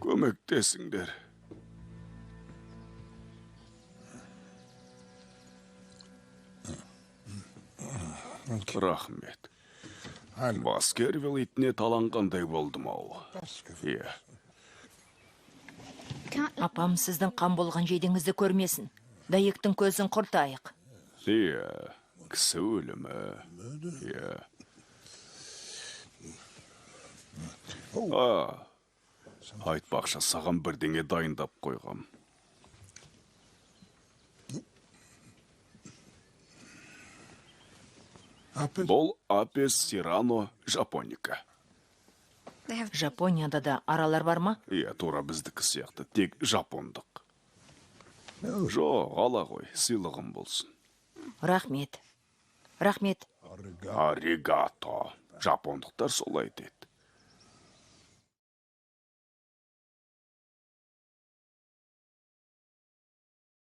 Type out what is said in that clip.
Көмектесіңдер. Рахмет. Баскервилл итіне таланғандай болдым ау. Иә. Апам сіздің қан болған жейдіңізді көрмесін. Дәйектің көзін құртайық. Иә, кісі өлімі. Иә. Айтпақшы, саған бірдеңе дайындап қойғам. Бұл Апес Сирано жапоника. Жапонияда да аралар бар ма? Иә, тура біздікі сияқты, тек жапондық. Жоқ, ала ғой, сыйлығым болсын. Рахмет. Рахмет. Аригато. Жапондықтар солай дейді.